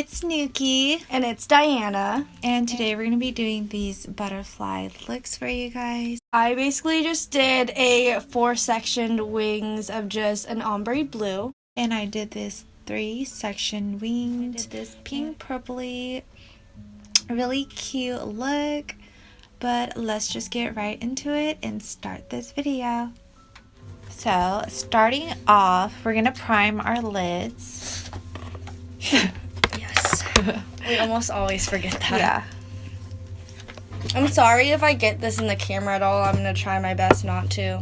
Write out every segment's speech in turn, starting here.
it's Nuki. And it's Diana. And today we're going to be doing these butterfly looks for you guys. I basically just did a 4-sectioned wings of just an ombre blue. And I did this 3-section winged. I did this pink purpley, really cute look. But let's just get right into it and start this video. So, starting off, we're going to prime our lids. Yes. We almost always forget that. Yeah. I'm sorry if I get this in the camera at all. I'm going to try my best not to.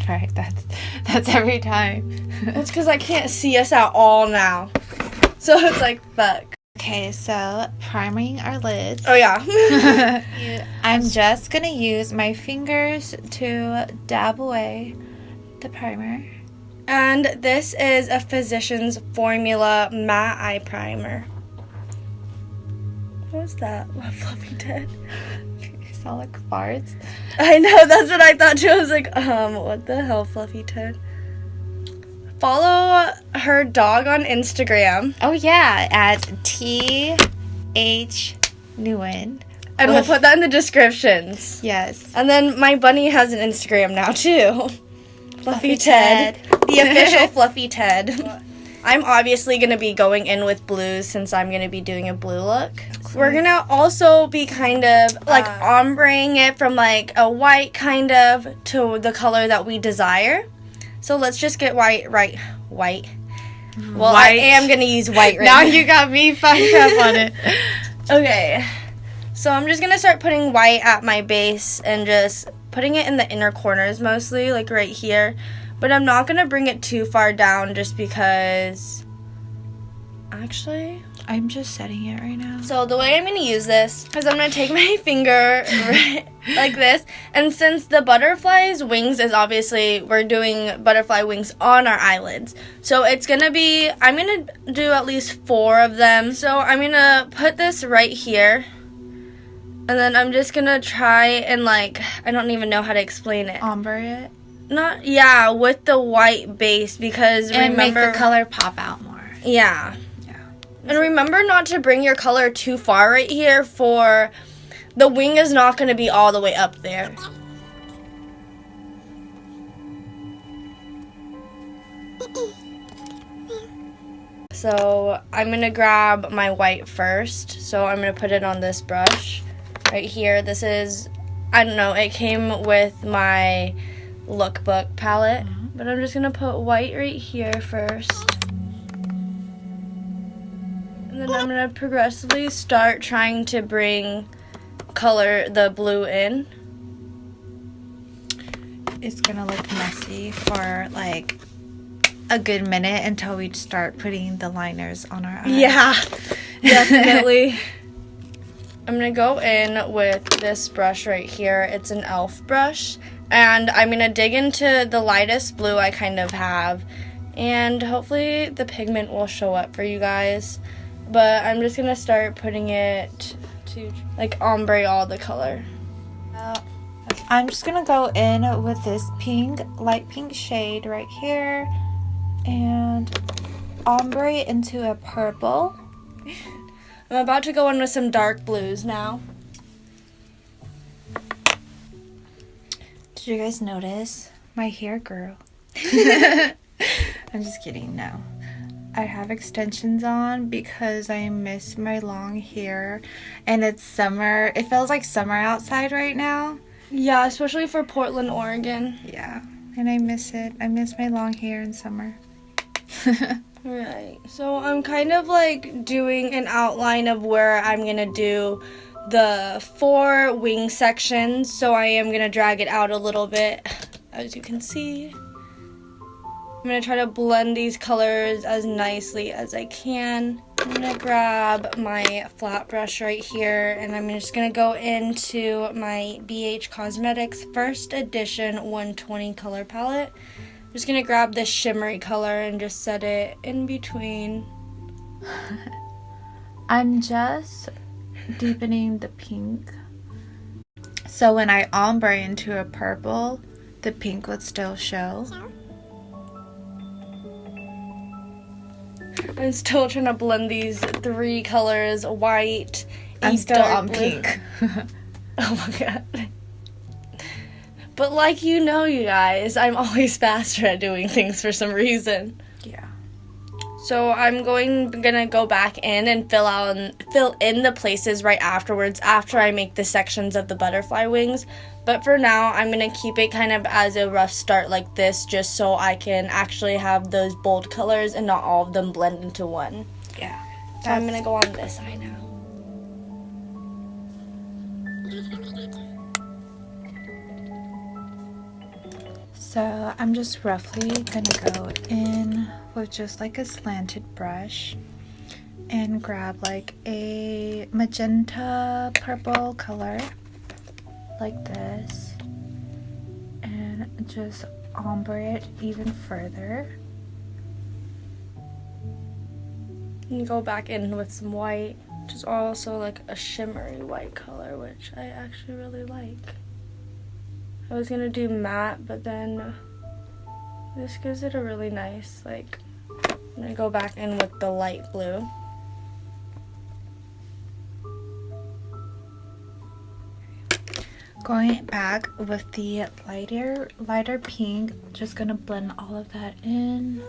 Right, that's every time. It's because I can't see us at all now. So it's like, fuck. Okay, so priming our lids. Oh, yeah. I'm just going to use my fingers to dab away the primer. And this is a Physicians Formula matte eye primer. What was that? What fluffy Ted? You sound like farts. I know, that's what I thought too. I was like, what the hell, Fluffy Ted? Follow her dog on Instagram. Oh yeah, at TH Nguyen. And we'll put that in the descriptions. Yes. And then my bunny has an Instagram now too. Fluffy Ted. The official Fluffy Ted. I'm obviously going to be going in with blues since I'm going to be doing a blue look. We're going to also be kind of like ombreing it from like a white kind of to the color that we desire. So let's just get white. Well, white. I am going to use white right now. Now you got me fucked up on it. Okay. So I'm just going to start putting white at my base and just putting it in the inner corners mostly, like right here. But I'm not going to bring it too far down just because... Actually... I'm just setting it right now. So the way I'm going to use this is I'm going to take my finger like this. And since the butterfly's wings is obviously... We're doing butterfly wings on our eyelids. So it's going to be... I'm going to do at least 4 of them. So I'm going to put this right here. And then I'm just going to try and like... I don't even know how to explain it. Ombre it. With the white base because and remember make the color pop out more. Yeah. And remember not to bring your color too far right here for the wing is not going to be all the way up there. So I'm going to grab my white first. So I'm going to put it on this brush right here. This is, I don't know, it came with my lookbook palette, but I'm just gonna put white right here first, and then I'm gonna progressively start trying to bring the blue in. It's gonna look messy for like a good minute until we start putting the liners on our eyes. Yeah, definitely. I'm gonna go in with this brush right here. It's an e.l.f. brush. And I'm going to dig into the lightest blue I kind of have. And hopefully the pigment will show up for you guys. But I'm just going to start putting it to like ombre all the color. I'm just going to go in with this pink, light pink shade right here. And ombre into a purple. I'm about to go in with some dark blues now. Did you guys notice my hair grew? I'm just kidding, no. I have extensions on because I miss my long hair and it's summer. It feels like summer outside right now. Yeah, especially for Portland, Oregon. Yeah, and I miss it. I miss my long hair in summer. Right, so I'm kind of like doing an outline of where I'm going to do the 4 wing sections, so I am going to drag it out a little bit, as you can see. I'm going to try to blend these colors as nicely as I can. I'm going to grab my flat brush right here, and I'm just going to go into my BH Cosmetics First Edition 120 color palette. I'm just going to grab this shimmery color and just set it in between. I'm just deepening the pink, so when I ombre into a purple, the pink would still show. I'm still trying to blend these three colors, white, I'm a still dark on blue. pink. Oh my god. But like you guys, I'm always faster at doing things for some reason. Yeah. So I'm gonna go back in and fill in the places right afterwards after I make the sections of the butterfly wings. But for now, I'm gonna keep it kind of as a rough start like this, just so I can actually have those bold colors and not all of them blend into one. Yeah. So I'm gonna go on this side now. So I'm just roughly gonna go in with just like a slanted brush and grab like a magenta purple color like this and just ombre it even further. And go back in with some white, which is also like a shimmery white color, which I actually really like. I was gonna do matte, but then this gives it a really nice, like, I'm gonna go back in with the light blue. Going back with the lighter pink, just gonna blend all of that in.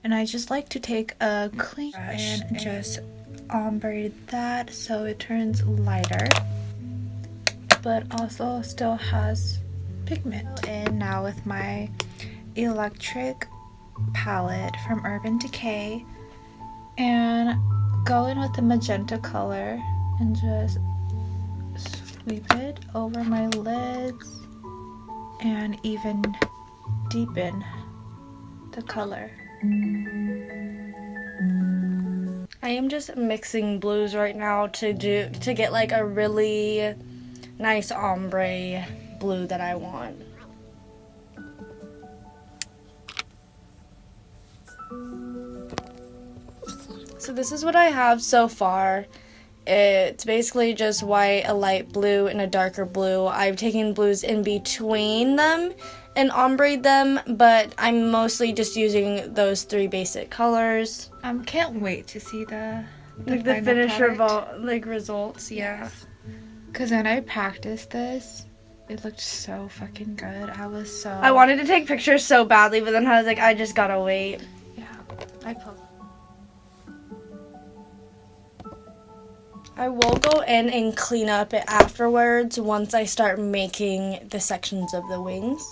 And I just like to take a clean brush and just ombre that so it turns lighter, but also still has pigment. And now with my electric palette from Urban Decay, and go in with the magenta color and just sweep it over my lids and even deepen the color. I am just mixing blues right now to get like a really nice ombre blue that I want. So this is what I have so far. It's basically just white, a light blue, and a darker blue. I've taken blues in between them and ombreed them, but I'm mostly just using those three basic colors. Can't wait to see the finished results. Yeah. Because when I practiced this, it looked so fucking good. I wanted to take pictures so badly, but then I was like, I just gotta wait. Yeah, I pulled. I will go in and clean up it afterwards once I start making the sections of the wings.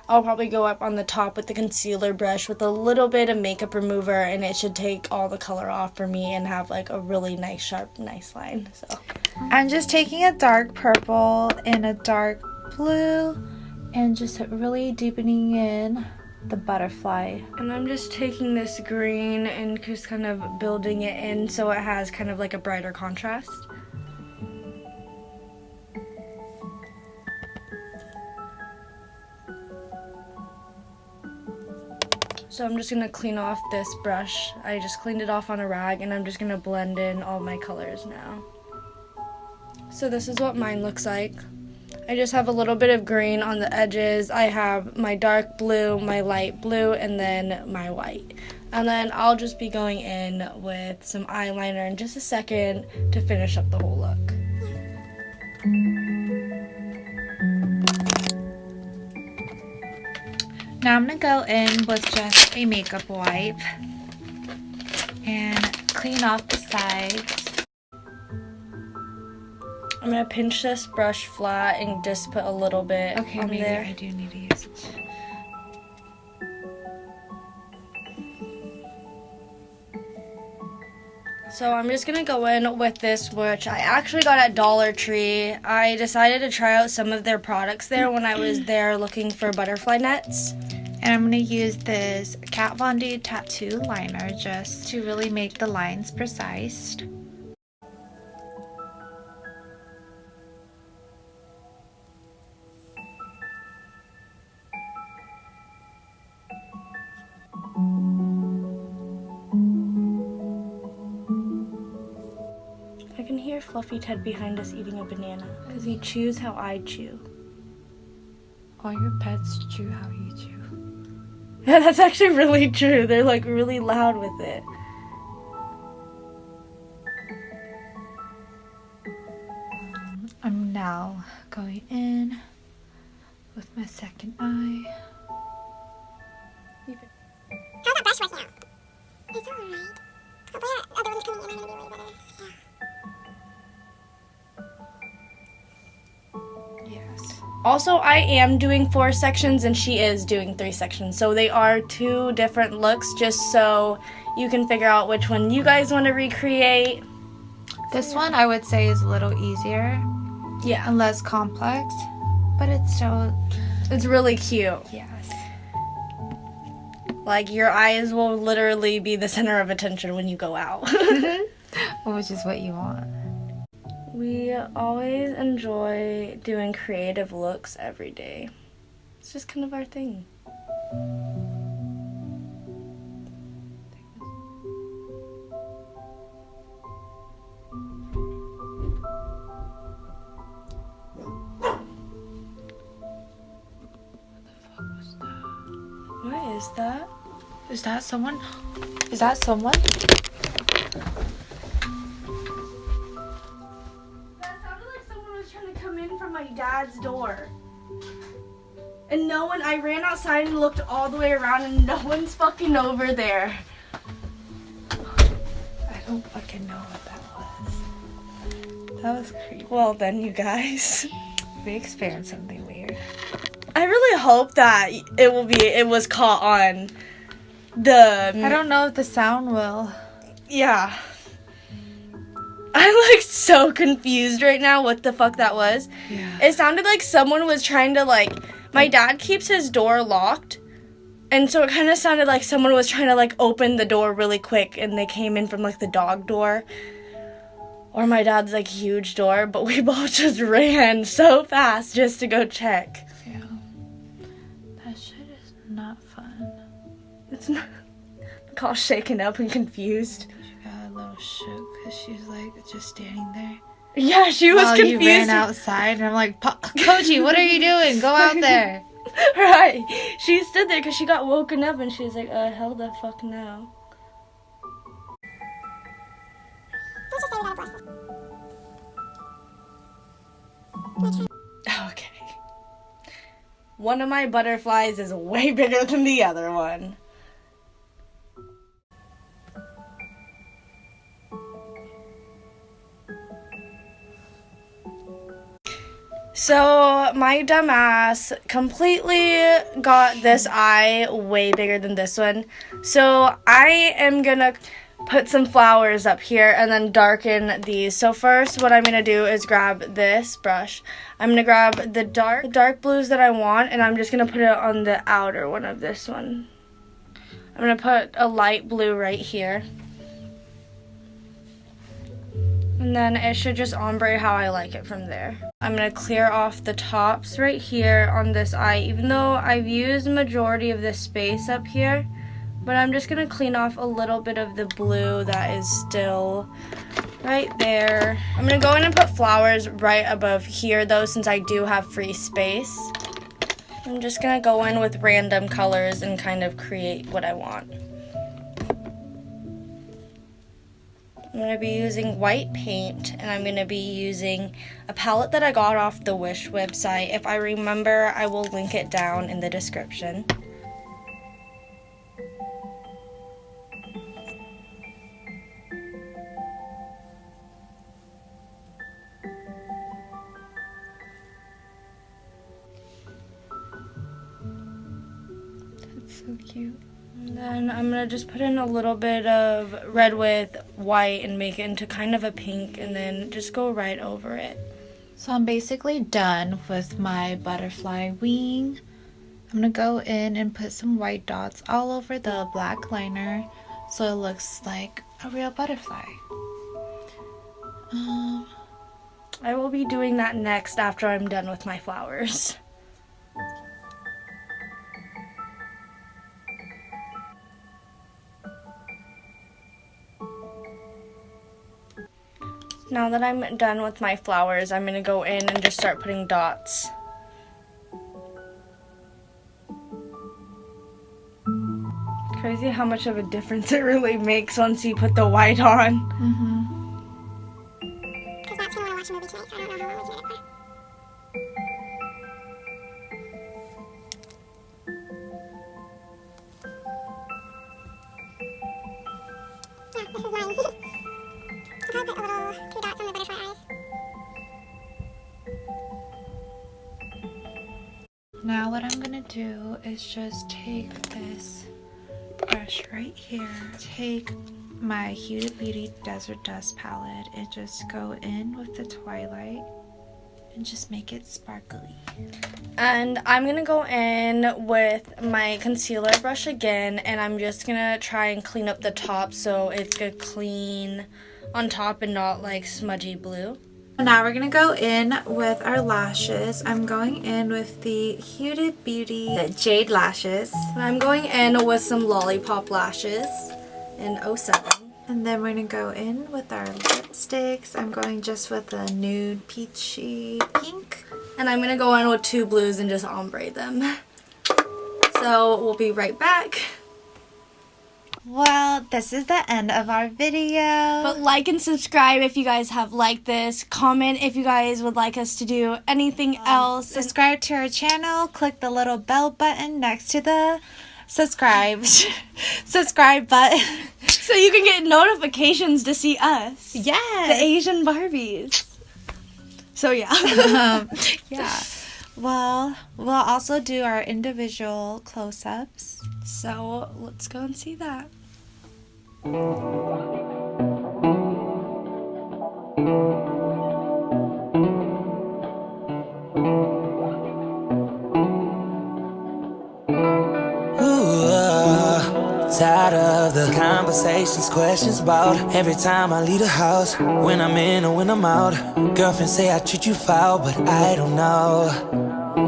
I'll probably go up on the top with the concealer brush with a little bit of makeup remover, and it should take all the color off for me and have like a really nice, sharp, nice line. So I'm just taking a dark purple and a dark blue and just really deepening in the butterfly. And I'm just taking this green and just kind of building it in so it has kind of like a brighter contrast. So I'm just going to clean off this brush. I just cleaned it off on a rag, and I'm just going to blend in all my colors now. So this is what mine looks like. I just have a little bit of green on the edges. I have my dark blue, my light blue, and then my white. And then I'll just be going in with some eyeliner in just a second to finish up the whole look. Now I'm going to go in with just a makeup wipe and clean off the sides. I'm going to pinch this brush flat and just put a little bit Okay, on maybe there. I do need to use it. So I'm just going to go in with this, which I actually got at Dollar Tree. I decided to try out some of their products there when I was there looking for butterfly nets. And I'm going to use this Kat Von D tattoo liner just to really make the lines precise. I can hear Fluffy Ted behind us eating a banana because he chews how I chew. All your pets chew how you chew. Yeah, that's actually really true. They're like really loud with it. I'm now going in with my second eye. How's that brush working out? It's alright. Hopefully that other one's coming in and it'll be way better. Yeah. Yes. Also, I am doing 4 sections and she is doing 3 sections. So they are 2 different looks, just so you can figure out which one you guys want to recreate. This one I would say is a little easier Yeah. and less complex, but it's still, It's really cute. yes. Like, your eyes will literally be the center of attention when you go out. Which is what you want. We always enjoy doing creative looks every day. It's just kind of our thing. What is that? Is that someone? Is that someone? That sounded like someone was trying to come in from my dad's door. And no one, I ran outside and looked all the way around and no one's fucking over there. I don't fucking know what that was. That was creepy. Well then, you guys. We experienced something weird. I really hope that it was caught on the... I don't know if the sound will. Yeah. I'm like so confused right now what the fuck that was. Yeah. It sounded like someone was trying to like... My dad keeps his door locked. And so it kind of sounded like someone was trying to like open the door really quick and they came in from like the dog door. Or my dad's like huge door. But we both just ran so fast just to go check. Yeah. That shit is not fun. It's not... Like all shaken up and confused. She got a little shook because she's like just standing there. Yeah, she was While confused. you ran outside and I'm like, Koji, what are you doing? Go out there. Right. She stood there because she got woken up and she was like, hell the fuck no. Let's just say we gotta bless this. Okay. One of my butterflies is way bigger than the other one. So, my dumbass completely got this eye way bigger than this one. So, I am gonna put some flowers up here and then darken these. So first, what I'm gonna do is grab this brush. I'm gonna grab the dark blues that I want, and I'm just gonna put it on the outer one of this one. I'm gonna put a light blue right here. And then it should just ombre how I like it from there. I'm going to clear off the tops right here on this eye, even though I've used the majority of this space up here. But I'm just going to clean off a little bit of the blue that is still right there. I'm going to go in and put flowers right above here though, since I do have free space. I'm just going to go in with random colors and kind of create what I want. I'm going to be using white paint, and I'm going to be using a palette that I got off the Wish website. If I remember, I will link it down in the description. That's so cute. And then I'm going to just put in a little bit of red with white and make it into kind of a pink, and then just go right over it. So I'm basically done with my butterfly wing. I'm going to go in and put some white dots all over the black liner so it looks like a real butterfly. I will be doing that next after I'm done with my flowers. Now that I'm done with my flowers, I'm going to go in and just start putting dots. Crazy how much of a difference it really makes once you put the white on. Because Matt's gonna want to watch a movie tonight, so I don't know how long we can edit for. Yeah, this is mine. I'll probably put a little 2 dots on the butterfly eyes. Now what I'm gonna do is just take this brush right here, take my Huda Beauty Desert Dust palette and just go in with the Twilight and just make it sparkly. And I'm gonna go in with my concealer brush again, and I'm just gonna try and clean up the top so it's good clean on top and not like smudgy blue. Now we're gonna go in with our lashes. I'm going in with the Huda Beauty Jade Lashes. I'm going in with some Lollipop lashes in 07. And then we're gonna go in with our lipsticks. I'm going just with a nude peachy pink. And I'm gonna go in with 2 blues and just ombre them. So we'll be right back. Well, this is the end of our video. But like and subscribe if you guys have liked this. Comment if you guys would like us to do anything else. Subscribe to our channel. Click the little bell button next to the subscribe button. So you can get notifications to see us. Yes. The Asian Barbies. So yeah. Yeah. Well, we'll also do our individual close-ups. So let's go and see that. Tired of the conversations, questions about every time I leave the house, when I'm in or when I'm out. Girlfriend say I treat you foul, but I don't know.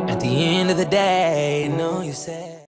At the end of the day, no, you said